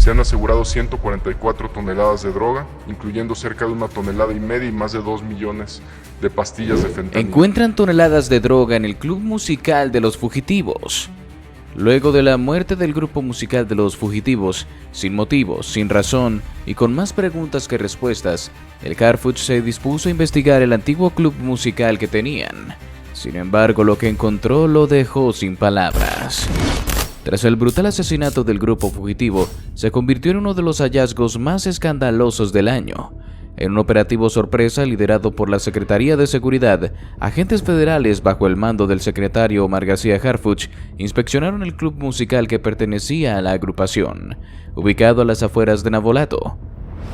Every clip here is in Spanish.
Se han asegurado 144 toneladas de droga, incluyendo cerca de 1,5 toneladas y más de 2 millones de pastillas de fentanilo. Encuentran toneladas de droga en el club musical de los fugitivos. Luego de la muerte del grupo musical de los fugitivos, sin motivos, sin razón y con más preguntas que respuestas, el Harfuch se dispuso a investigar el antiguo club musical que tenían. Sin embargo, lo que encontró lo dejó sin palabras. Tras el brutal asesinato del grupo fugitivo, se convirtió en uno de los hallazgos más escandalosos del año. En un operativo sorpresa liderado por la Secretaría de Seguridad, agentes federales bajo el mando del secretario Omar García Harfuch inspeccionaron el club musical que pertenecía a la agrupación, ubicado a las afueras de Navolato.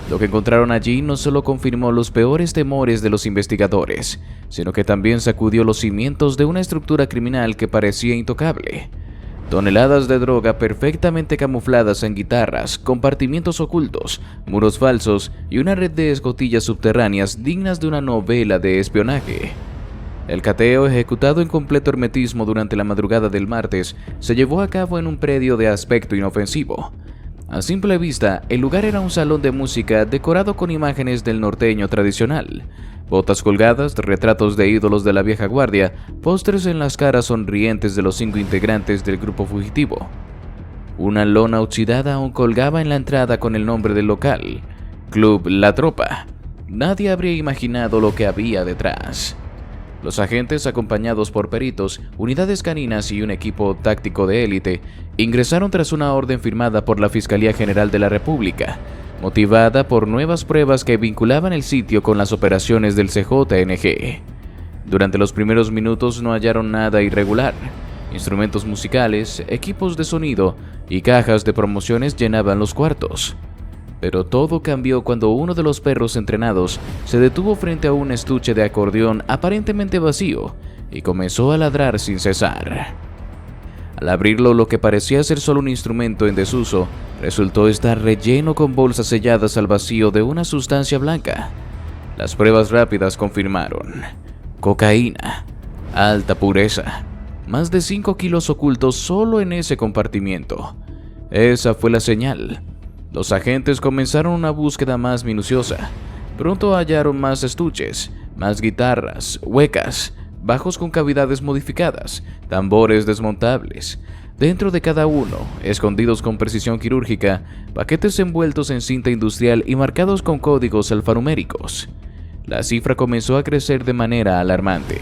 Lo que encontraron allí no solo confirmó los peores temores de los investigadores, sino que también sacudió los cimientos de una estructura criminal que parecía intocable. Toneladas de droga perfectamente camufladas en guitarras, compartimientos ocultos, muros falsos y una red de escotillas subterráneas dignas de una novela de espionaje. El cateo, ejecutado en completo hermetismo durante la madrugada del martes, se llevó a cabo en un predio de aspecto inofensivo. A simple vista, el lugar era un salón de música decorado con imágenes del norteño tradicional. Botas colgadas, retratos de ídolos de la vieja guardia, pósters en las caras sonrientes de los 5 integrantes del grupo fugitivo. Una lona oxidada aún colgaba en la entrada con el nombre del local, Club La Tropa. Nadie habría imaginado lo que había detrás. Los agentes, acompañados por peritos, unidades caninas y un equipo táctico de élite, ingresaron tras una orden firmada por la Fiscalía General de la República, motivada por nuevas pruebas que vinculaban el sitio con las operaciones del CJNG. Durante los primeros minutos no hallaron nada irregular. Instrumentos musicales, equipos de sonido y cajas de promociones llenaban los cuartos. Pero todo cambió cuando uno de los perros entrenados se detuvo frente a un estuche de acordeón aparentemente vacío y comenzó a ladrar sin cesar. Al abrirlo, lo que parecía ser solo un instrumento en desuso, resultó estar relleno con bolsas selladas al vacío de una sustancia blanca. Las pruebas rápidas confirmaron: cocaína, alta pureza, más de 5 kilos ocultos solo en ese compartimiento. Esa fue la señal. Los agentes comenzaron una búsqueda más minuciosa. Pronto hallaron más estuches, más guitarras, huecas, bajos con cavidades modificadas, tambores desmontables. Dentro de cada uno, escondidos con precisión quirúrgica, paquetes envueltos en cinta industrial y marcados con códigos alfanuméricos. La cifra comenzó a crecer de manera alarmante.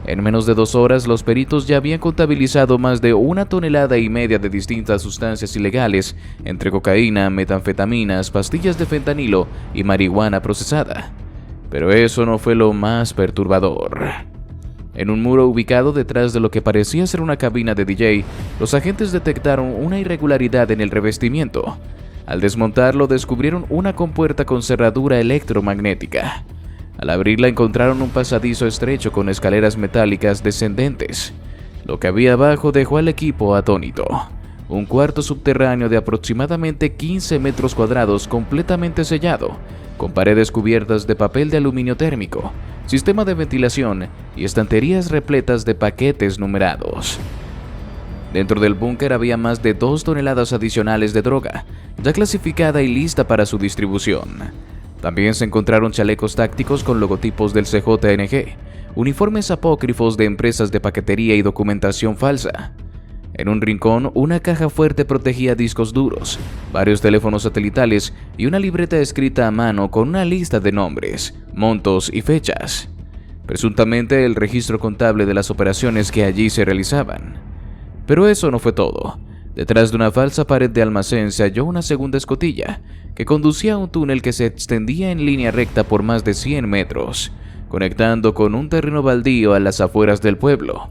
En menos de 2 horas, los peritos ya habían contabilizado más de 1,5 toneladas de distintas sustancias ilegales, entre cocaína, metanfetaminas, pastillas de fentanilo y marihuana procesada. Pero eso no fue lo más perturbador. En un muro ubicado detrás de lo que parecía ser una cabina de DJ, los agentes detectaron una irregularidad en el revestimiento. Al desmontarlo, descubrieron una compuerta con cerradura electromagnética. Al abrirla, encontraron un pasadizo estrecho con escaleras metálicas descendentes. Lo que había abajo dejó al equipo atónito. Un cuarto subterráneo de aproximadamente 15 metros cuadrados completamente sellado, con paredes cubiertas de papel de aluminio térmico, sistema de ventilación y estanterías repletas de paquetes numerados. Dentro del búnker había más de 2 toneladas adicionales de droga, ya clasificada y lista para su distribución. También se encontraron chalecos tácticos con logotipos del CJNG, uniformes apócrifos de empresas de paquetería y documentación falsa. En un rincón, una caja fuerte protegía discos duros, varios teléfonos satelitales y una libreta escrita a mano con una lista de nombres, montos y fechas. Presuntamente el registro contable de las operaciones que allí se realizaban. Pero eso no fue todo. Detrás de una falsa pared de almacén se halló una segunda escotilla, que conducía a un túnel que se extendía en línea recta por más de 100 metros, conectando con un terreno baldío a las afueras del pueblo.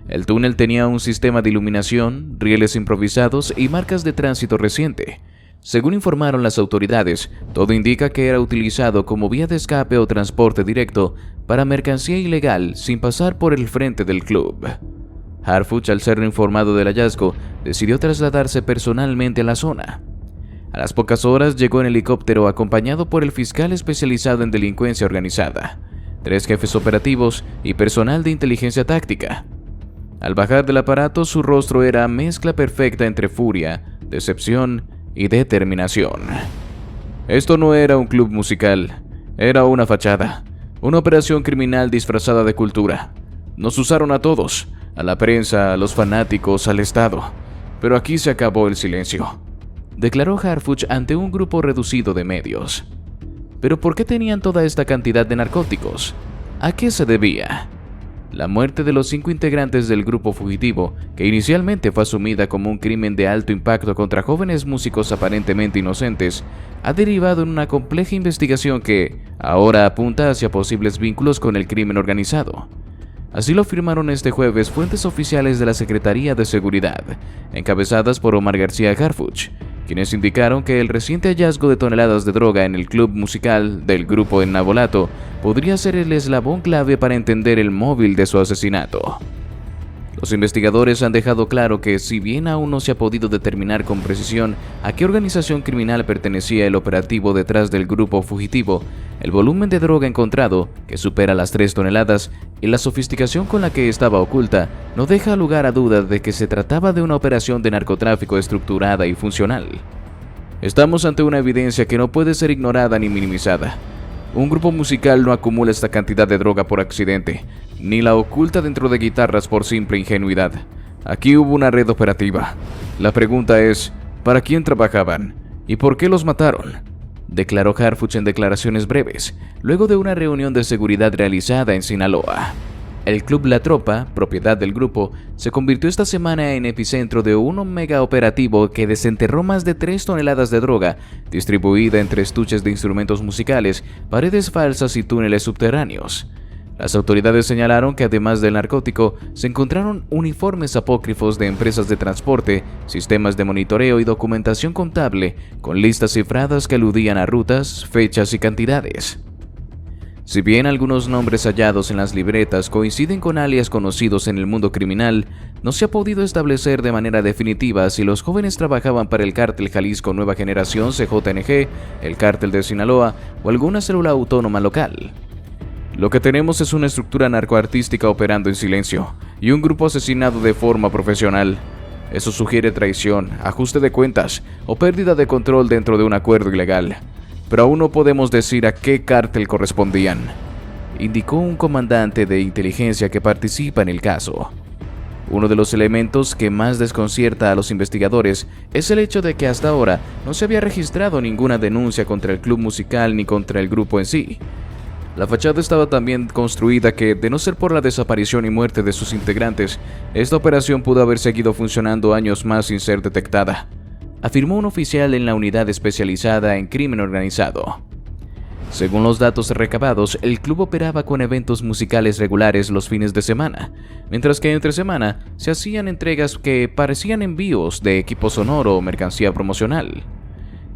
El túnel tenía un sistema de iluminación, rieles improvisados y marcas de tránsito reciente. Según informaron las autoridades, todo indica que era utilizado como vía de escape o transporte directo para mercancía ilegal sin pasar por el frente del club. Harfuch, al ser informado del hallazgo, decidió trasladarse personalmente a la zona. A las pocas horas llegó en helicóptero acompañado por el fiscal especializado en delincuencia organizada, 3 jefes operativos y personal de inteligencia táctica. Al bajar del aparato, su rostro era mezcla perfecta entre furia, decepción y determinación. Esto no era un club musical, era una fachada, una operación criminal disfrazada de cultura. Nos usaron a todos, a la prensa, a los fanáticos, al Estado. Pero aquí se acabó el silencio, declaró Harfuch ante un grupo reducido de medios. ¿Pero por qué tenían toda esta cantidad de narcóticos? ¿A qué se debía? La muerte de los 5 integrantes del grupo fugitivo, que inicialmente fue asumida como un crimen de alto impacto contra jóvenes músicos aparentemente inocentes, ha derivado en una compleja investigación que ahora apunta hacia posibles vínculos con el crimen organizado. Así lo afirmaron este jueves fuentes oficiales de la Secretaría de Seguridad, encabezadas por Omar García Harfuch, quienes indicaron que el reciente hallazgo de toneladas de droga en el club musical del grupo en Navolato podría ser el eslabón clave para entender el móvil de su asesinato. Los investigadores han dejado claro que, si bien aún no se ha podido determinar con precisión a qué organización criminal pertenecía el operativo detrás del grupo fugitivo, el volumen de droga encontrado, que supera las 3 toneladas, y la sofisticación con la que estaba oculta, no deja lugar a dudas de que se trataba de una operación de narcotráfico estructurada y funcional. Estamos ante una evidencia que no puede ser ignorada ni minimizada. Un grupo musical no acumula esta cantidad de droga por accidente, ni la oculta dentro de guitarras por simple ingenuidad. Aquí hubo una red operativa. La pregunta es, ¿para quién trabajaban? ¿Y por qué los mataron?, declaró Harfuch en declaraciones breves, luego de una reunión de seguridad realizada en Sinaloa. El club La Tropa, propiedad del grupo, se convirtió esta semana en epicentro de un mega operativo que desenterró más de 3 toneladas de droga, distribuida entre estuches de instrumentos musicales, paredes falsas y túneles subterráneos. Las autoridades señalaron que además del narcótico, se encontraron uniformes apócrifos de empresas de transporte, sistemas de monitoreo y documentación contable, con listas cifradas que aludían a rutas, fechas y cantidades. Si bien algunos nombres hallados en las libretas coinciden con alias conocidos en el mundo criminal, no se ha podido establecer de manera definitiva si los jóvenes trabajaban para el Cártel Jalisco Nueva Generación CJNG, el Cártel de Sinaloa o alguna célula autónoma local. Lo que tenemos es una estructura narcoartística operando en silencio y un grupo asesinado de forma profesional. Eso sugiere traición, ajuste de cuentas o pérdida de control dentro de un acuerdo ilegal. Pero aún no podemos decir a qué cártel correspondían, indicó un comandante de inteligencia que participa en el caso. Uno de los elementos que más desconcierta a los investigadores es el hecho de que hasta ahora no se había registrado ninguna denuncia contra el club musical ni contra el grupo en sí. La fachada estaba tan bien construida que, de no ser por la desaparición y muerte de sus integrantes, esta operación pudo haber seguido funcionando años más sin ser detectada, afirmó un oficial en la unidad especializada en crimen organizado. Según los datos recabados, el club operaba con eventos musicales regulares los fines de semana, mientras que entre semana se hacían entregas que parecían envíos de equipo sonoro o mercancía promocional.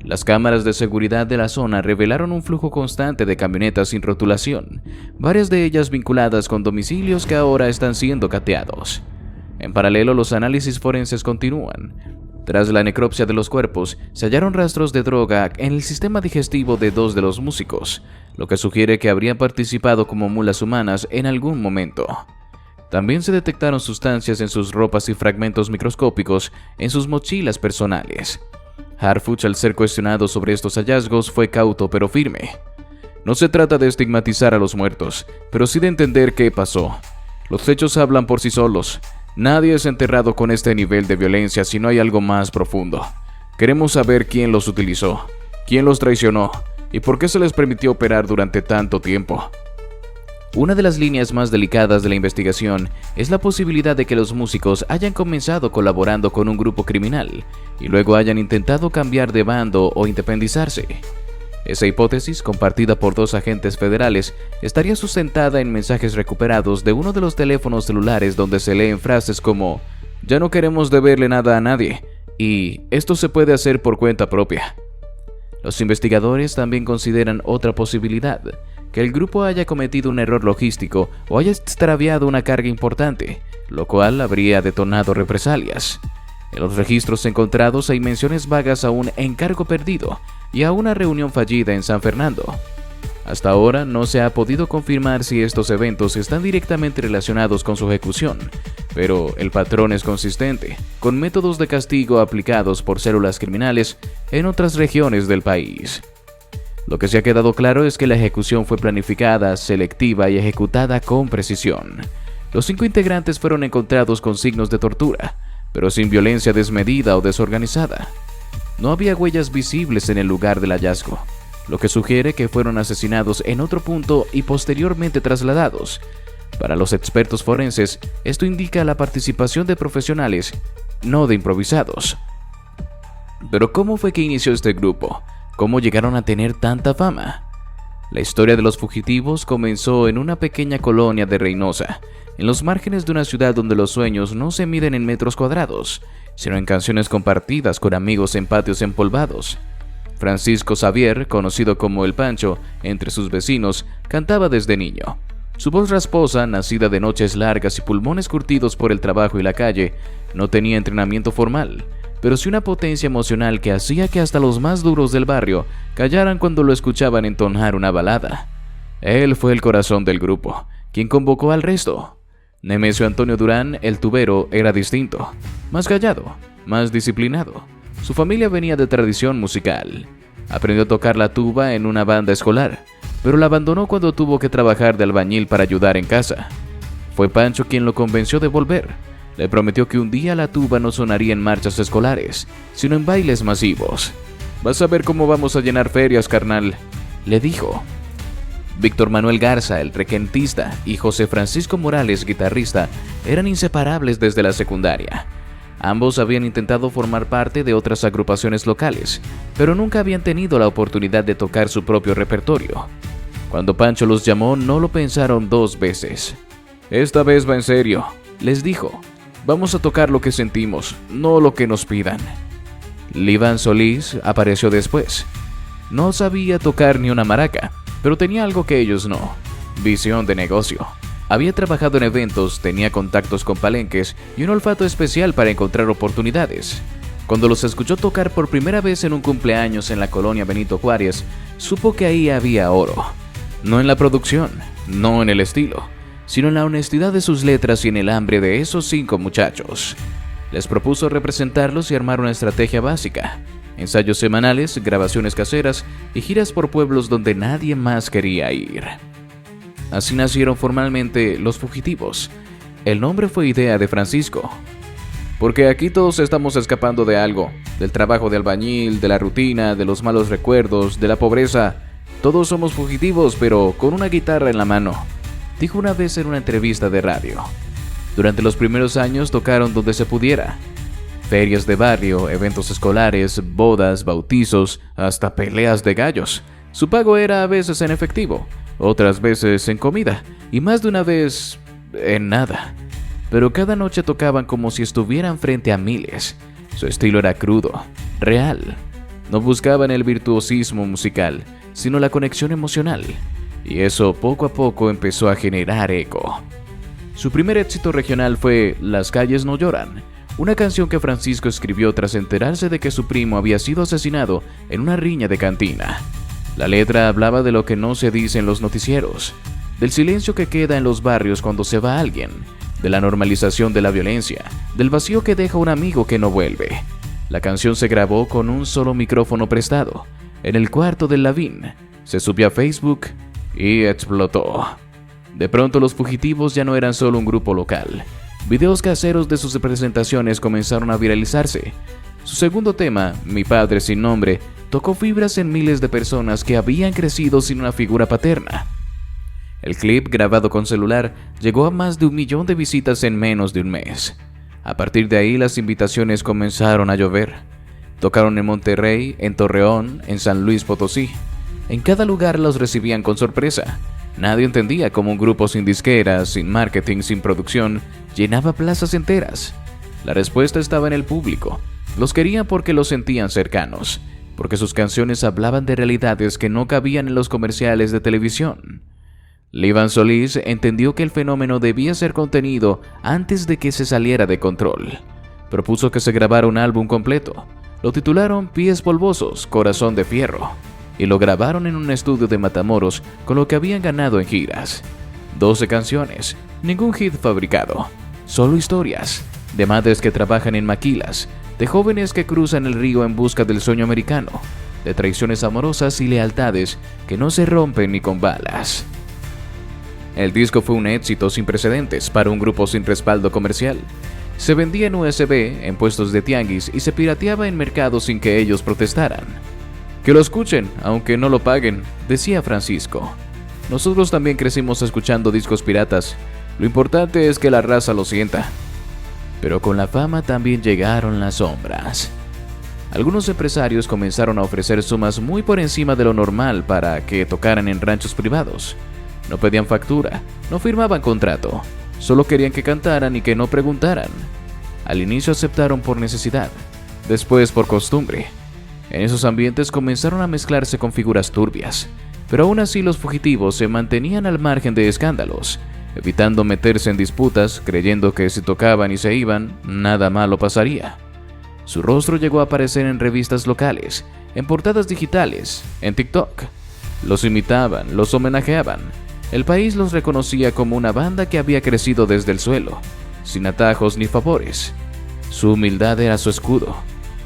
Las cámaras de seguridad de la zona revelaron un flujo constante de camionetas sin rotulación, varias de ellas vinculadas con domicilios que ahora están siendo cateados. En paralelo, los análisis forenses continúan. Tras la necropsia de los cuerpos, se hallaron rastros de droga en el sistema digestivo de 2 de los músicos, lo que sugiere que habrían participado como mulas humanas en algún momento. También se detectaron sustancias en sus ropas y fragmentos microscópicos en sus mochilas personales. Harfuch, al ser cuestionado sobre estos hallazgos, fue cauto pero firme. No se trata de estigmatizar a los muertos, pero sí de entender qué pasó. Los hechos hablan por sí solos. Nadie es enterrado con este nivel de violencia si no hay algo más profundo. Queremos saber quién los utilizó, quién los traicionó y por qué se les permitió operar durante tanto tiempo. Una de las líneas más delicadas de la investigación es la posibilidad de que los músicos hayan comenzado colaborando con un grupo criminal y luego hayan intentado cambiar de bando o independizarse. Esa hipótesis, compartida por 2 agentes federales, estaría sustentada en mensajes recuperados de uno de los teléfonos celulares donde se leen frases como «Ya no queremos deberle nada a nadie» y «Esto se puede hacer por cuenta propia». Los investigadores también consideran otra posibilidad, que el grupo haya cometido un error logístico o haya extraviado una carga importante, lo cual habría detonado represalias. En los registros encontrados hay menciones vagas a un encargo perdido y a una reunión fallida en San Fernando. Hasta ahora no se ha podido confirmar si estos eventos están directamente relacionados con su ejecución, pero el patrón es consistente, con métodos de castigo aplicados por células criminales en otras regiones del país. Lo que se ha quedado claro es que la ejecución fue planificada, selectiva y ejecutada con precisión. Los 5 integrantes fueron encontrados con signos de tortura, pero sin violencia desmedida o desorganizada. No había huellas visibles en el lugar del hallazgo, lo que sugiere que fueron asesinados en otro punto y posteriormente trasladados. Para los expertos forenses, esto indica la participación de profesionales, no de improvisados. Pero ¿cómo fue que inició este grupo? ¿Cómo llegaron a tener tanta fama? La historia de los fugitivos comenzó en una pequeña colonia de Reynosa, en los márgenes de una ciudad donde los sueños no se miden en metros cuadrados, sino en canciones compartidas con amigos en patios empolvados. Francisco Xavier, conocido como El Pancho entre sus vecinos, cantaba desde niño. Su voz rasposa, nacida de noches largas y pulmones curtidos por el trabajo y la calle, no tenía entrenamiento formal, pero sí una potencia emocional que hacía que hasta los más duros del barrio callaran cuando lo escuchaban entonar una balada. Él fue el corazón del grupo, quien convocó al resto. Nemesio Antonio Durán, el tubero, era distinto, más callado, más disciplinado. Su familia venía de tradición musical. Aprendió a tocar la tuba en una banda escolar, pero la abandonó cuando tuvo que trabajar de albañil para ayudar en casa. Fue Pancho quien lo convenció de volver. Le prometió que un día la tuba no sonaría en marchas escolares, sino en bailes masivos. «Vas a ver cómo vamos a llenar ferias, carnal», le dijo. Víctor Manuel Garza, el requentista, y José Francisco Morales, guitarrista, eran inseparables desde la secundaria. Ambos habían intentado formar parte de otras agrupaciones locales, pero nunca habían tenido la oportunidad de tocar su propio repertorio. Cuando Pancho los llamó, no lo pensaron 2 veces. «Esta vez va en serio», les dijo. «Vamos a tocar lo que sentimos, no lo que nos pidan». Liván Solís apareció después. No sabía tocar ni una maraca, pero tenía algo que ellos no: visión de negocio. Había trabajado en eventos, tenía contactos con palenques y un olfato especial para encontrar oportunidades. Cuando los escuchó tocar por primera vez en un cumpleaños en la colonia Benito Juárez, supo que ahí había oro. No en la producción, no en el estilo, sino en la honestidad de sus letras y en el hambre de esos 5 muchachos. Les propuso representarlos y armar una estrategia básica: ensayos semanales, grabaciones caseras y giras por pueblos donde nadie más quería ir. Así nacieron formalmente Los Fugitivos. El nombre fue idea de Francisco. «Porque aquí todos estamos escapando de algo, del trabajo de albañil, de la rutina, de los malos recuerdos, de la pobreza. Todos somos fugitivos, pero con una guitarra en la mano», dijo una vez en una entrevista de radio. Durante los primeros años tocaron donde se pudiera. Ferias de barrio, eventos escolares, bodas, bautizos, hasta peleas de gallos. Su pago era a veces en efectivo, otras veces en comida, y más de una vez en nada. Pero cada noche tocaban como si estuvieran frente a miles. Su estilo era crudo, real. No buscaban el virtuosismo musical, sino la conexión emocional. Y eso poco a poco empezó a generar eco. Su primer éxito regional fue Las calles no lloran, una canción que Francisco escribió tras enterarse de que su primo había sido asesinado en una riña de cantina. La letra hablaba de lo que no se dice en los noticieros, del silencio que queda en los barrios cuando se va alguien, de la normalización de la violencia, del vacío que deja un amigo que no vuelve. La canción se grabó con un solo micrófono prestado, en el cuarto del Lavín, se subió a Facebook y explotó. De pronto Los Fugitivos ya no eran solo un grupo local. Videos caseros de sus presentaciones comenzaron a viralizarse. Su segundo tema, Mi Padre Sin Nombre, tocó fibras en miles de personas que habían crecido sin una figura paterna. El clip, grabado con celular, llegó a más de 1 millón de visitas en menos de un mes. A partir de ahí, las invitaciones comenzaron a llover. Tocaron en Monterrey, en Torreón, en San Luis Potosí. En cada lugar los recibían con sorpresa. Nadie entendía cómo un grupo sin disqueras, sin marketing, sin producción, llenaba plazas enteras. La respuesta estaba en el público. Los querían porque los sentían cercanos, porque sus canciones hablaban de realidades que no cabían en los comerciales de televisión. Liván Solís entendió que el fenómeno debía ser contenido antes de que se saliera de control. Propuso que se grabara un álbum completo. Lo titularon Pies Polvosos, Corazón de Fierro. y lo grabaron en un estudio de Matamoros con lo que habían ganado en giras. 12 canciones, ningún hit fabricado, solo historias de madres que trabajan en maquilas, de jóvenes que cruzan el río en busca del sueño americano, de traiciones amorosas y lealtades que no se rompen ni con balas. El disco fue un éxito sin precedentes para un grupo sin respaldo comercial. Se vendía en USB, en puestos de tianguis y se pirateaba en mercados sin que ellos protestaran. Que lo escuchen, aunque no lo paguen, decía Francisco. Nosotros también crecimos escuchando discos piratas. Lo importante es que la raza lo sienta. Pero con la fama también llegaron las sombras. Algunos empresarios comenzaron a ofrecer sumas muy por encima de lo normal para que tocaran en ranchos privados. No pedían factura, no firmaban contrato, solo querían que cantaran y que no preguntaran. Al inicio aceptaron por necesidad, después por costumbre. En esos ambientes comenzaron a mezclarse con figuras turbias, pero aún así los fugitivos se mantenían al margen de escándalos, evitando meterse en disputas, creyendo que si tocaban y se iban, nada malo pasaría. Su rostro llegó a aparecer en revistas locales, en portadas digitales, en TikTok. Los imitaban, los homenajeaban. El país los reconocía como una banda que había crecido desde el suelo, sin atajos ni favores. Su humildad era su escudo,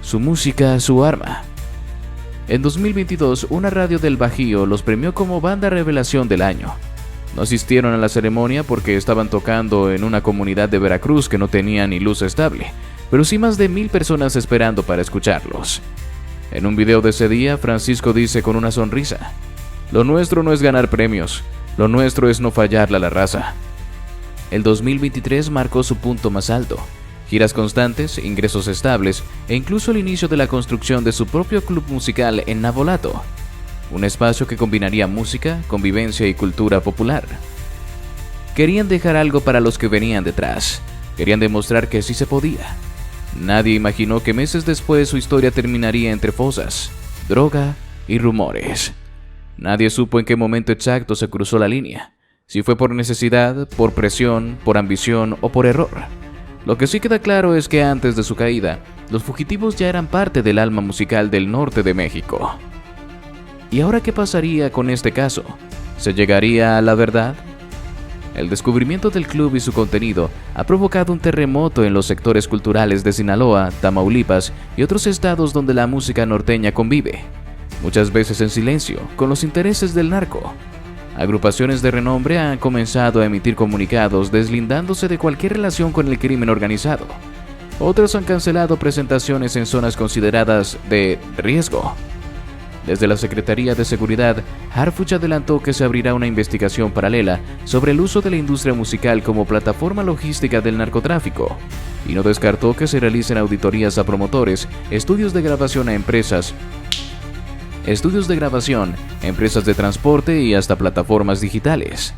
su música su arma. En 2022, una radio del Bajío los premió como Banda Revelación del Año. No asistieron a la ceremonia porque estaban tocando en una comunidad de Veracruz que no tenía ni luz estable, pero sí más de 1000 personas esperando para escucharlos. En un video de ese día, Francisco dice con una sonrisa: "Lo nuestro no es ganar premios, lo nuestro es no fallarle a la raza". El 2023 marcó su punto más alto. Giras constantes, ingresos estables e incluso el inicio de la construcción de su propio club musical en Navolato, un espacio que combinaría música, convivencia y cultura popular. Querían dejar algo para los que venían detrás, querían demostrar que sí se podía. Nadie imaginó que meses después su historia terminaría entre fosas, droga y rumores. Nadie supo en qué momento exacto se cruzó la línea, si fue por necesidad, por presión, por ambición o por error. Lo que sí queda claro es que antes de su caída, los fugitivos ya eran parte del alma musical del norte de México. ¿Y ahora qué pasaría con este caso? ¿Se llegaría a la verdad? El descubrimiento del club y su contenido ha provocado un terremoto en los sectores culturales de Sinaloa, Tamaulipas y otros estados donde la música norteña convive, muchas veces en silencio, con los intereses del narco. Agrupaciones de renombre han comenzado a emitir comunicados deslindándose de cualquier relación con el crimen organizado. Otros han cancelado presentaciones en zonas consideradas de riesgo. Desde la Secretaría de Seguridad, Harfuch adelantó que se abrirá una investigación paralela sobre el uso de la industria musical como plataforma logística del narcotráfico, y no descartó que se realicen auditorías a promotores, estudios de grabación a empresas de transporte y hasta plataformas digitales.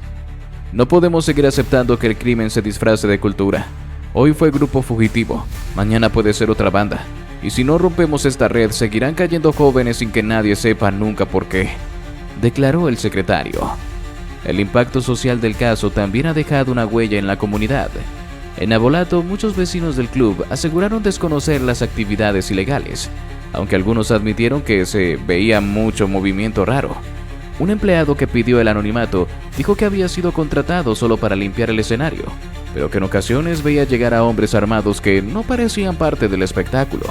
No podemos seguir aceptando que el crimen se disfrace de cultura. Hoy fue Grupo Fugitivo, mañana puede ser otra banda. Y si no rompemos esta red, seguirán cayendo jóvenes sin que nadie sepa nunca por qué, declaró el secretario. El impacto social del caso también ha dejado una huella en la comunidad. En Navolato, muchos vecinos del club aseguraron desconocer las actividades ilegales, aunque algunos admitieron que se veía mucho movimiento raro. Un empleado que pidió el anonimato dijo que había sido contratado solo para limpiar el escenario, pero que en ocasiones veía llegar a hombres armados que no parecían parte del espectáculo.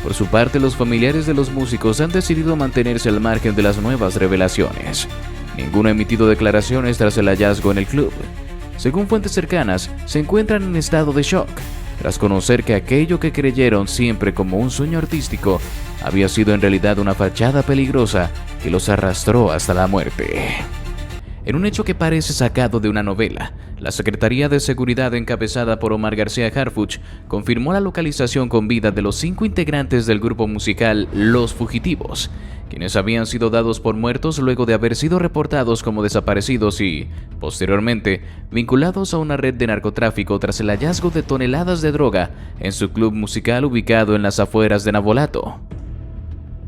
Por su parte, los familiares de los músicos han decidido mantenerse al margen de las nuevas revelaciones. Ninguno ha emitido declaraciones tras el hallazgo en el club. Según fuentes cercanas, se encuentran en estado de shock, tras conocer que aquello que creyeron siempre como un sueño artístico había sido en realidad una fachada peligrosa que los arrastró hasta la muerte. En un hecho que parece sacado de una novela, la Secretaría de Seguridad encabezada por Omar García Harfuch confirmó la localización con vida de los 5 integrantes del grupo musical Los Fugitivos, quienes habían sido dados por muertos luego de haber sido reportados como desaparecidos y, posteriormente, vinculados a una red de narcotráfico tras el hallazgo de toneladas de droga en su club musical ubicado en las afueras de Navolato.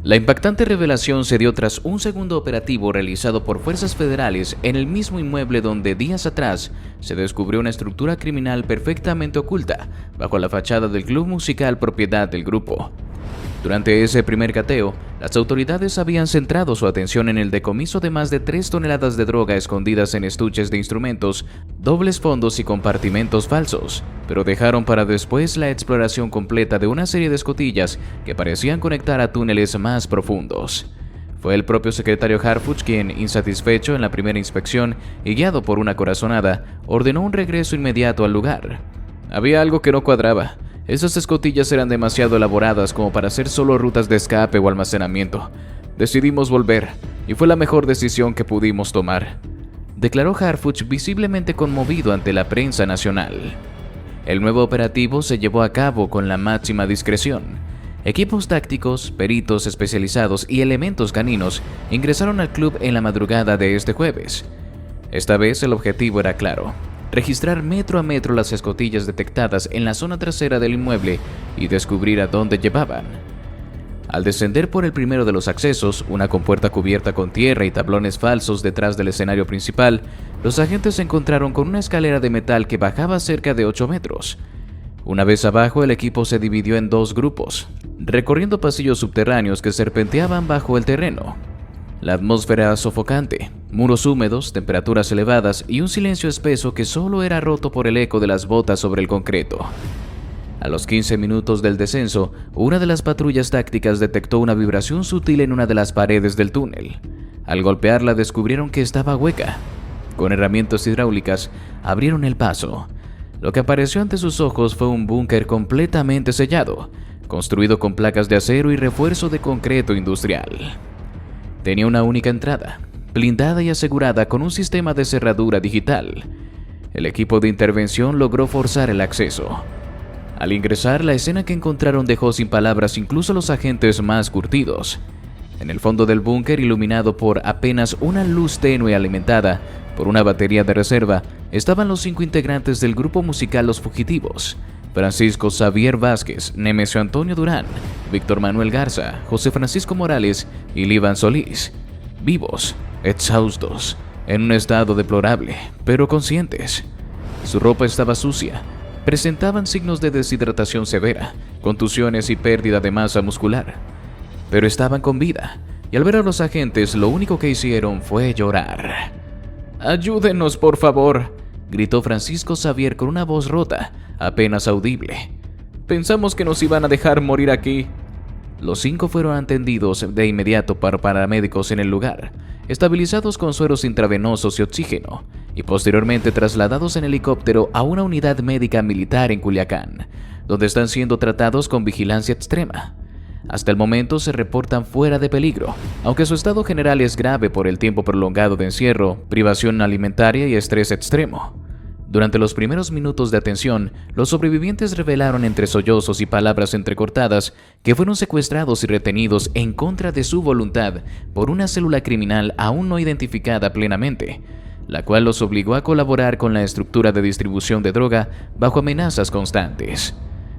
La impactante revelación se dio tras un segundo operativo realizado por fuerzas federales en el mismo inmueble donde días atrás se descubrió una estructura criminal perfectamente oculta bajo la fachada del club musical propiedad del grupo. Durante ese primer cateo, las autoridades habían centrado su atención en el decomiso de más de 3 toneladas de droga escondidas en estuches de instrumentos, dobles fondos y compartimentos falsos, pero dejaron para después la exploración completa de una serie de escotillas que parecían conectar a túneles más profundos. Fue el propio secretario Harfuch quien, insatisfecho en la primera inspección y guiado por una corazonada, ordenó un regreso inmediato al lugar. Había algo que no cuadraba. Esas escotillas eran demasiado elaboradas como para ser solo rutas de escape o almacenamiento. Decidimos volver, y fue la mejor decisión que pudimos tomar, declaró Harfuch visiblemente conmovido ante la prensa nacional. El nuevo operativo se llevó a cabo con la máxima discreción. Equipos tácticos, peritos especializados y elementos caninos ingresaron al club en la madrugada de este jueves. Esta vez el objetivo era claro: registrar metro a metro las escotillas detectadas en la zona trasera del inmueble y descubrir a dónde llevaban. Al descender por el primero de los accesos, una compuerta cubierta con tierra y tablones falsos detrás del escenario principal, los agentes se encontraron con una escalera de metal que bajaba cerca de 8 metros. Una vez abajo, el equipo se dividió en 2 grupos, recorriendo pasillos subterráneos que serpenteaban bajo el terreno. La atmósfera sofocante, muros húmedos, temperaturas elevadas y un silencio espeso que solo era roto por el eco de las botas sobre el concreto. A los 15 minutos del descenso, una de las patrullas tácticas detectó una vibración sutil en una de las paredes del túnel. Al golpearla descubrieron que estaba hueca. Con herramientas hidráulicas, abrieron el paso. Lo que apareció ante sus ojos fue un búnker completamente sellado, construido con placas de acero y refuerzo de concreto industrial. Tenía una única entrada, blindada y asegurada con un sistema de cerradura digital. El equipo de intervención logró forzar el acceso. Al ingresar, la escena que encontraron dejó sin palabras incluso a los agentes más curtidos. En el fondo del búnker, iluminado por apenas una luz tenue alimentada por una batería de reserva, estaban los 5 integrantes del grupo musical Los Fugitivos: Francisco Xavier Vázquez, Nemesio Antonio Durán, Víctor Manuel Garza, José Francisco Morales y Líban Solís, vivos, exhaustos, en un estado deplorable, pero conscientes. Su ropa estaba sucia, presentaban signos de deshidratación severa, contusiones y pérdida de masa muscular, pero estaban con vida, y al ver a los agentes lo único que hicieron fue llorar. «¡Ayúdenos, por favor!», gritó Francisco Xavier con una voz rota, apenas audible. «Pensamos que nos iban a dejar morir aquí». Los 5 fueron atendidos de inmediato por paramédicos en el lugar, estabilizados con sueros intravenosos y oxígeno, y posteriormente trasladados en helicóptero a una unidad médica militar en Culiacán, donde están siendo tratados con vigilancia extrema. Hasta el momento se reportan fuera de peligro, aunque su estado general es grave por el tiempo prolongado de encierro, privación alimentaria y estrés extremo. Durante los primeros minutos de atención, los sobrevivientes revelaron entre sollozos y palabras entrecortadas que fueron secuestrados y retenidos en contra de su voluntad por una célula criminal aún no identificada plenamente, la cual los obligó a colaborar con la estructura de distribución de droga bajo amenazas constantes.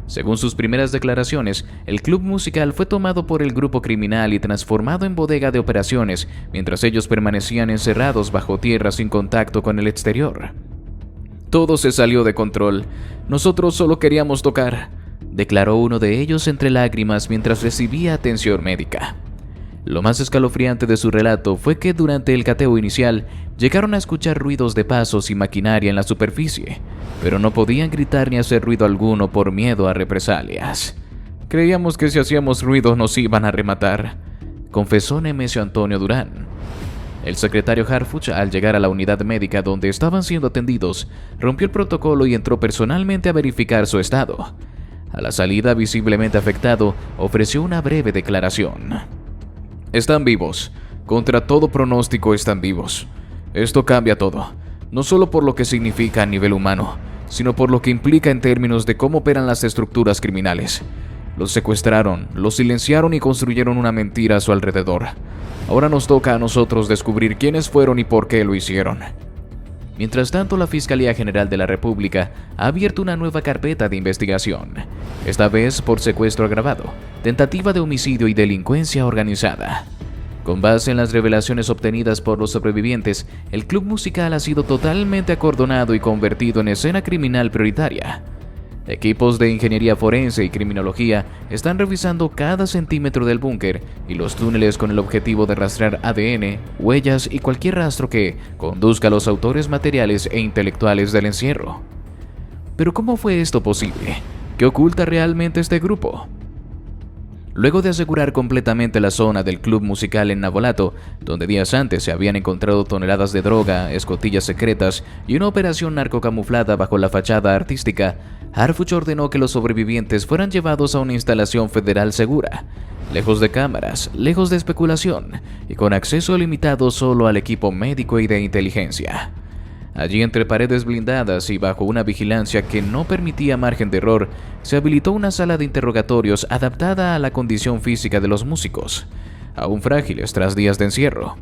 Según sus primeras declaraciones, el club musical fue tomado por el grupo criminal y transformado en bodega de operaciones, mientras ellos permanecían encerrados bajo tierra sin contacto con el exterior. «Todo se salió de control. Nosotros solo queríamos tocar», declaró uno de ellos entre lágrimas mientras recibía atención médica. Lo más escalofriante de su relato fue que durante el cateo inicial llegaron a escuchar ruidos de pasos y maquinaria en la superficie, pero no podían gritar ni hacer ruido alguno por miedo a represalias. «Creíamos que si hacíamos ruido nos iban a rematar», confesó Nemesio Antonio Durán. El secretario Harfuch, al llegar a la unidad médica donde estaban siendo atendidos, rompió el protocolo y entró personalmente a verificar su estado. A la salida, visiblemente afectado, ofreció una breve declaración. «Están vivos. Contra todo pronóstico están vivos. Esto cambia todo, no solo por lo que significa a nivel humano, sino por lo que implica en términos de cómo operan las estructuras criminales. Los secuestraron, los silenciaron y construyeron una mentira a su alrededor. Ahora nos toca a nosotros descubrir quiénes fueron y por qué lo hicieron». Mientras tanto, la Fiscalía General de la República ha abierto una nueva carpeta de investigación, esta vez por secuestro agravado, tentativa de homicidio y delincuencia organizada. Con base en las revelaciones obtenidas por los sobrevivientes, el club musical ha sido totalmente acordonado y convertido en escena criminal prioritaria. Equipos de ingeniería forense y criminología están revisando cada centímetro del búnker y los túneles con el objetivo de rastrear ADN, huellas y cualquier rastro que conduzca a los autores materiales e intelectuales del encierro. Pero ¿cómo fue esto posible? ¿Qué oculta realmente este grupo? Luego de asegurar completamente la zona del club musical en Navolato, donde días antes se habían encontrado toneladas de droga, escotillas secretas y una operación narcocamuflada bajo la fachada artística, Harfuch ordenó que los sobrevivientes fueran llevados a una instalación federal segura, lejos de cámaras, lejos de especulación y con acceso limitado solo al equipo médico y de inteligencia. Allí, entre paredes blindadas y bajo una vigilancia que no permitía margen de error, se habilitó una sala de interrogatorios adaptada a la condición física de los músicos, aún frágiles tras días de encierro.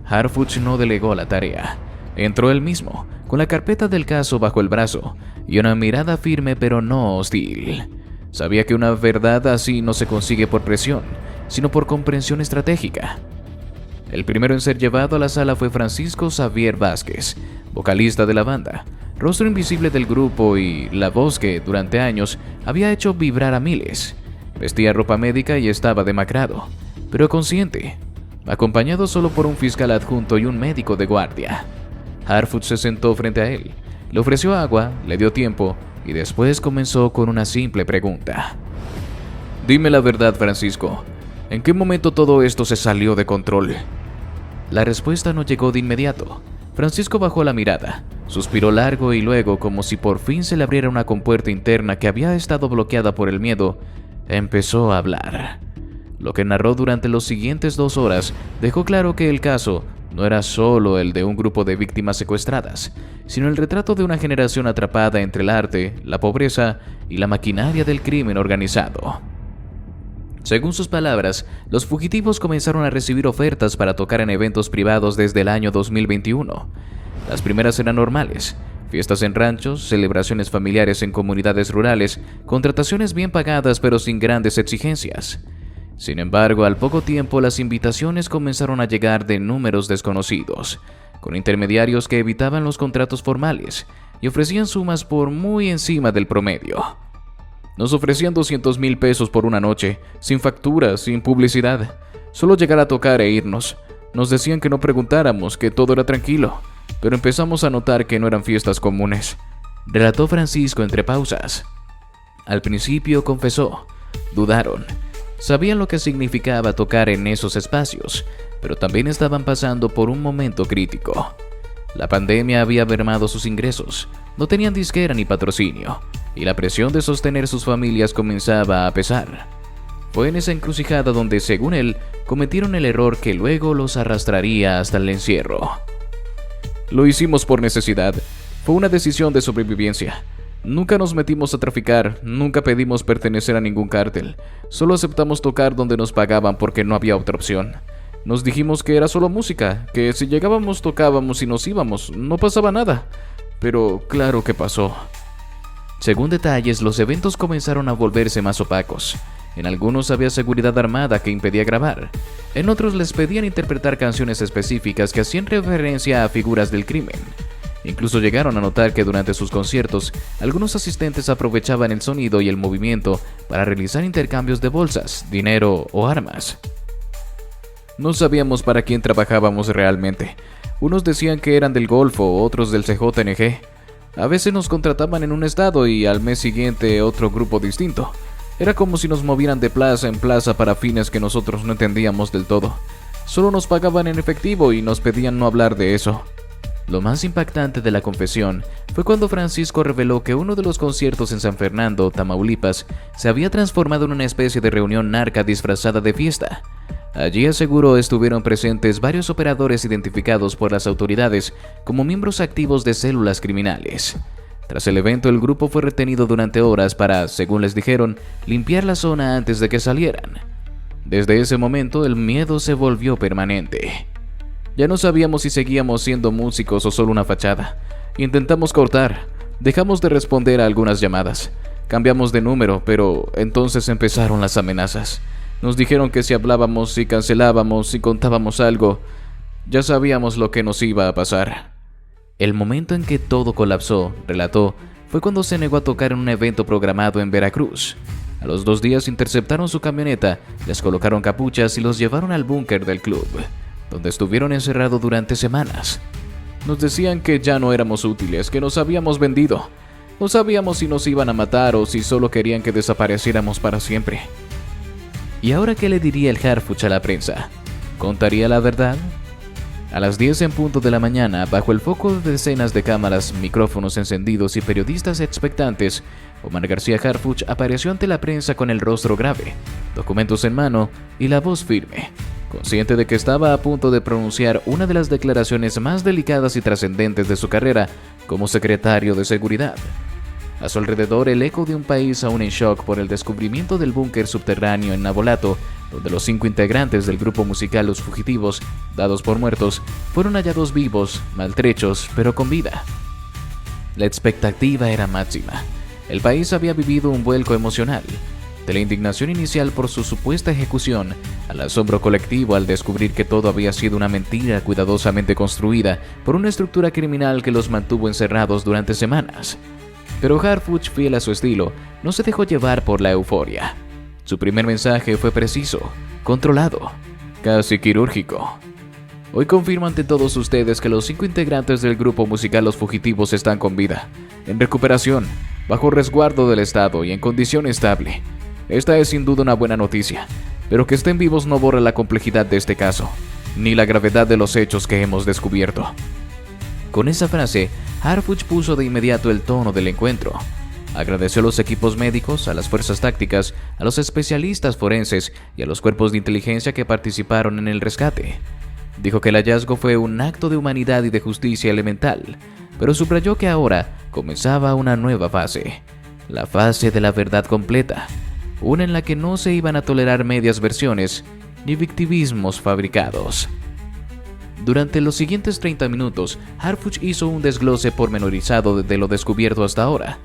Harfuch no delegó la tarea. Entró él mismo, con la carpeta del caso bajo el brazo y una mirada firme pero no hostil. Sabía que una verdad así no se consigue por presión, sino por comprensión estratégica. El primero en ser llevado a la sala fue Francisco Xavier Vázquez, vocalista de la banda, rostro invisible del grupo y la voz que, durante años, había hecho vibrar a miles. Vestía ropa médica y estaba demacrado, pero consciente, acompañado solo por un fiscal adjunto y un médico de guardia. Harfuch se sentó frente a él, le ofreció agua, le dio tiempo y después comenzó con una simple pregunta. «Dime la verdad, Francisco. ¿En qué momento todo esto se salió de control?» La respuesta no llegó de inmediato. Francisco bajó la mirada, suspiró largo y luego, como si por fin se le abriera una compuerta interna que había estado bloqueada por el miedo, empezó a hablar. Lo que narró durante las siguientes 2 horas dejó claro que el caso no era solo el de un grupo de víctimas secuestradas, sino el retrato de una generación atrapada entre el arte, la pobreza y la maquinaria del crimen organizado. Según sus palabras, los fugitivos comenzaron a recibir ofertas para tocar en eventos privados desde el año 2021. Las primeras eran normales: fiestas en ranchos, celebraciones familiares en comunidades rurales, contrataciones bien pagadas pero sin grandes exigencias. Sin embargo, al poco tiempo las invitaciones comenzaron a llegar de números desconocidos, con intermediarios que evitaban los contratos formales y ofrecían sumas por muy encima del promedio. Nos ofrecían 200,000 pesos por una noche, sin facturas, sin publicidad. Solo llegar a tocar e irnos. Nos decían que no preguntáramos, que todo era tranquilo, pero empezamos a notar que no eran fiestas comunes, relató Francisco entre pausas. Al principio, confesó, dudaron. Sabían lo que significaba tocar en esos espacios, pero también estaban pasando por un momento crítico. La pandemia había mermado sus ingresos, no tenían disquera ni patrocinio, y la presión de sostener sus familias comenzaba a pesar. Fue en esa encrucijada donde, según él, cometieron el error que luego los arrastraría hasta el encierro. Lo hicimos por necesidad, fue una decisión de sobrevivencia. Nunca nos metimos a traficar, nunca pedimos pertenecer a ningún cártel, solo aceptamos tocar donde nos pagaban porque no había otra opción. Nos dijimos que era solo música, que si llegábamos tocábamos y nos íbamos, no pasaba nada. Pero claro que pasó. Según detalles, los eventos comenzaron a volverse más opacos. En algunos había seguridad armada que impedía grabar. En otros les pedían interpretar canciones específicas que hacían referencia a figuras del crimen. Incluso llegaron a notar que durante sus conciertos, algunos asistentes aprovechaban el sonido y el movimiento para realizar intercambios de bolsas, dinero o armas. No sabíamos para quién trabajábamos realmente. Unos decían que eran del Golfo, otros del CJNG. A veces nos contrataban en un estado y al mes siguiente otro grupo distinto. Era como si nos movieran de plaza en plaza para fines que nosotros no entendíamos del todo. Solo nos pagaban en efectivo y nos pedían no hablar de eso. Lo más impactante de la confesión fue cuando Francisco reveló que uno de los conciertos en San Fernando, Tamaulipas, se había transformado en una especie de reunión narca disfrazada de fiesta. Allí, aseguró, estuvieron presentes varios operadores identificados por las autoridades como miembros activos de células criminales. Tras el evento, el grupo fue retenido durante horas para, según les dijeron, limpiar la zona antes de que salieran. Desde ese momento, el miedo se volvió permanente. Ya no sabíamos si seguíamos siendo músicos o solo una fachada. Intentamos cortar, dejamos de responder a algunas llamadas, cambiamos de número, pero entonces empezaron las amenazas. Nos dijeron que si hablábamos, si cancelábamos, si contábamos algo, ya sabíamos lo que nos iba a pasar. El momento en que todo colapsó, relató, fue cuando se negó a tocar en un evento programado en Veracruz. A los 2 días interceptaron su camioneta, les colocaron capuchas y los llevaron al búnker del club, donde estuvieron encerrados durante semanas. Nos decían que ya no éramos útiles, que nos habíamos vendido. No sabíamos si nos iban a matar o si solo querían que desapareciéramos para siempre. ¿Y ahora qué le diría el Harfuch a la prensa? ¿Contaría la verdad? A las 10 en punto de la mañana, bajo el foco de decenas de cámaras, micrófonos encendidos y periodistas expectantes, Omar García Harfuch apareció ante la prensa con el rostro grave, documentos en mano y la voz firme, consciente de que estaba a punto de pronunciar una de las declaraciones más delicadas y trascendentes de su carrera como secretario de Seguridad. A su alrededor, el eco de un país aún en shock por el descubrimiento del búnker subterráneo en Navolato, donde los 5 integrantes del grupo musical Los Fugitivos, dados por muertos, fueron hallados vivos, maltrechos, pero con vida. La expectativa era máxima. El país había vivido un vuelco emocional, de la indignación inicial por su supuesta ejecución, al asombro colectivo al descubrir que todo había sido una mentira cuidadosamente construida por una estructura criminal que los mantuvo encerrados durante semanas. Pero Harfuch, fiel a su estilo, no se dejó llevar por la euforia. Su primer mensaje fue preciso, controlado, casi quirúrgico. Hoy confirmo ante todos ustedes que los 5 integrantes del grupo musical Los Fugitivos están con vida, en recuperación, bajo resguardo del Estado y en condición estable. Esta es sin duda una buena noticia, pero que estén vivos no borra la complejidad de este caso, ni la gravedad de los hechos que hemos descubierto. Con esa frase, Harfuch puso de inmediato el tono del encuentro. Agradeció a los equipos médicos, a las fuerzas tácticas, a los especialistas forenses y a los cuerpos de inteligencia que participaron en el rescate. Dijo que el hallazgo fue un acto de humanidad y de justicia elemental, pero subrayó que ahora comenzaba una nueva fase, la fase de la verdad completa, una en la que no se iban a tolerar medias versiones ni victimismos fabricados. Durante los siguientes 30 minutos, Harfuch hizo un desglose pormenorizado de lo descubierto hasta ahora.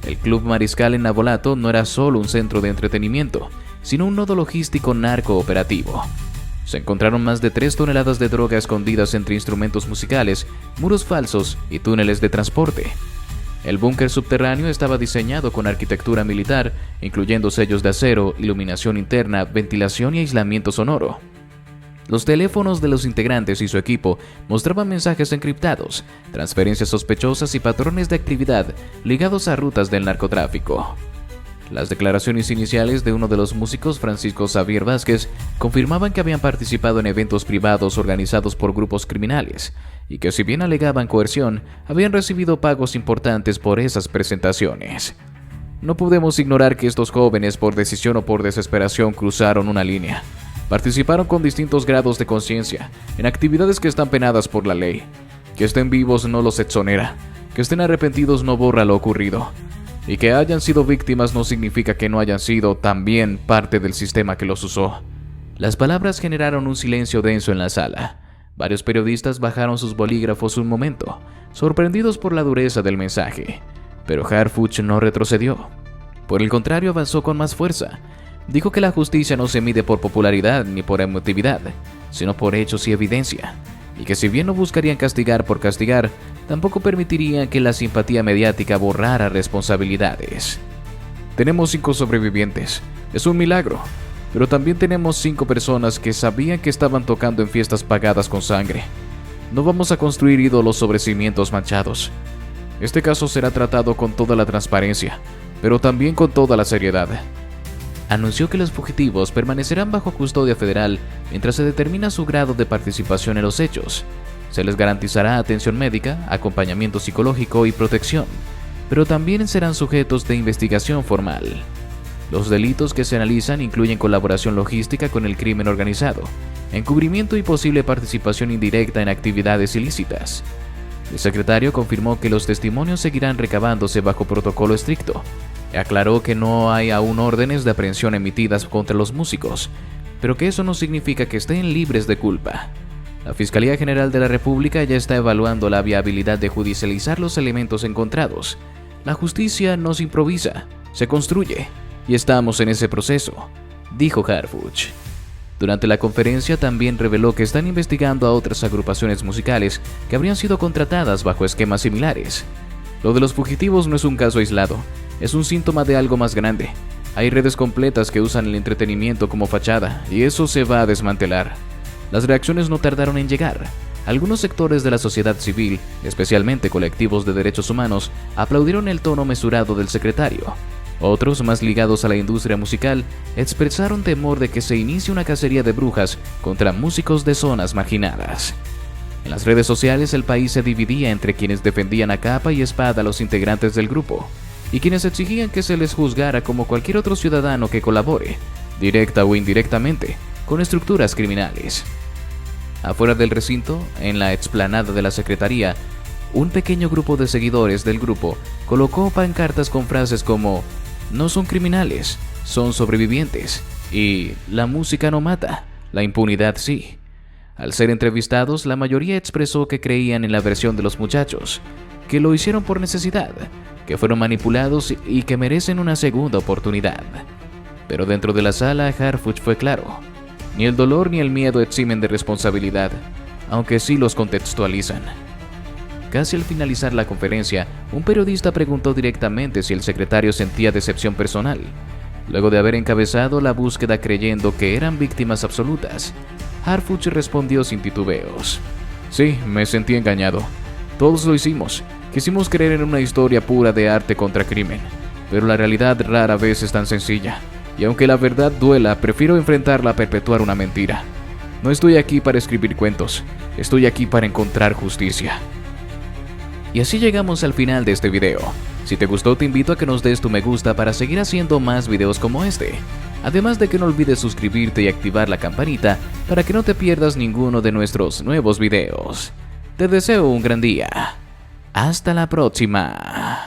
El Club Mariscal en Navolato no era solo un centro de entretenimiento, sino un nodo logístico narco-operativo. Se encontraron más de 3 toneladas de droga escondidas entre instrumentos musicales, muros falsos y túneles de transporte. El búnker subterráneo estaba diseñado con arquitectura militar, incluyendo sellos de acero, iluminación interna, ventilación y aislamiento sonoro. Los teléfonos de los integrantes y su equipo mostraban mensajes encriptados, transferencias sospechosas y patrones de actividad ligados a rutas del narcotráfico. Las declaraciones iniciales de uno de los músicos, Francisco Xavier Vázquez, confirmaban que habían participado en eventos privados organizados por grupos criminales y que, si bien alegaban coerción, habían recibido pagos importantes por esas presentaciones. No podemos ignorar que estos jóvenes, por decisión o por desesperación, cruzaron una línea. Participaron con distintos grados de conciencia en actividades que están penadas por la ley. Que estén vivos no los exonera, que estén arrepentidos no borra lo ocurrido. Y que hayan sido víctimas no significa que no hayan sido también parte del sistema que los usó. Las palabras generaron un silencio denso en la sala. Varios periodistas bajaron sus bolígrafos un momento, sorprendidos por la dureza del mensaje. Pero Harfuch no retrocedió. Por el contrario, avanzó con más fuerza. Dijo que la justicia no se mide por popularidad ni por emotividad, sino por hechos y evidencia, y que si bien no buscarían castigar por castigar, tampoco permitirían que la simpatía mediática borrara responsabilidades. Tenemos 5 sobrevivientes, es un milagro, pero también tenemos 5 personas que sabían que estaban tocando en fiestas pagadas con sangre. No vamos a construir ídolos sobre cimientos manchados. Este caso será tratado con toda la transparencia, pero también con toda la seriedad. Anunció que los fugitivos permanecerán bajo custodia federal mientras se determina su grado de participación en los hechos. Se les garantizará atención médica, acompañamiento psicológico y protección, pero también serán sujetos de investigación formal. Los delitos que se analizan incluyen colaboración logística con el crimen organizado, encubrimiento y posible participación indirecta en actividades ilícitas. El secretario confirmó que los testimonios seguirán recabándose bajo protocolo estricto. Aclaró que no hay aún órdenes de aprehensión emitidas contra los músicos, pero que eso no significa que estén libres de culpa. La Fiscalía General de la República ya está evaluando la viabilidad de judicializar los elementos encontrados. La justicia no se improvisa, se construye, y estamos en ese proceso, dijo Harfuch. Durante la conferencia también reveló que están investigando a otras agrupaciones musicales que habrían sido contratadas bajo esquemas similares. Lo de los fugitivos no es un caso aislado, es un síntoma de algo más grande. Hay redes completas que usan el entretenimiento como fachada, y eso se va a desmantelar. Las reacciones no tardaron en llegar. Algunos sectores de la sociedad civil, especialmente colectivos de derechos humanos, aplaudieron el tono mesurado del secretario. Otros, más ligados a la industria musical, expresaron temor de que se inicie una cacería de brujas contra músicos de zonas marginadas. En las redes sociales el país se dividía entre quienes defendían a capa y espada a los integrantes del grupo, y quienes exigían que se les juzgara como cualquier otro ciudadano que colabore, directa o indirectamente, con estructuras criminales. Afuera del recinto, en la explanada de la Secretaría, un pequeño grupo de seguidores del grupo colocó pancartas con frases como "No son criminales, son sobrevivientes" y "La música no mata, la impunidad sí". Al ser entrevistados, la mayoría expresó que creían en la versión de los muchachos, que lo hicieron por necesidad, que fueron manipulados y que merecen una segunda oportunidad. Pero dentro de la sala, Harfuch fue claro: ni el dolor ni el miedo eximen de responsabilidad, aunque sí los contextualizan. Casi al finalizar la conferencia, un periodista preguntó directamente si el secretario sentía decepción personal, luego de haber encabezado la búsqueda creyendo que eran víctimas absolutas. Harfuch respondió sin titubeos: "Sí, me sentí engañado. Todos lo hicimos. Quisimos creer en una historia pura de arte contra crimen, pero la realidad rara vez es tan sencilla. Y aunque la verdad duela, prefiero enfrentarla a perpetuar una mentira. No estoy aquí para escribir cuentos, estoy aquí para encontrar justicia". Y así llegamos al final de este video. Si te gustó, te invito a que nos des tu me gusta para seguir haciendo más videos como este. Además de que no olvides suscribirte y activar la campanita para que no te pierdas ninguno de nuestros nuevos videos. Te deseo un gran día. Hasta la próxima.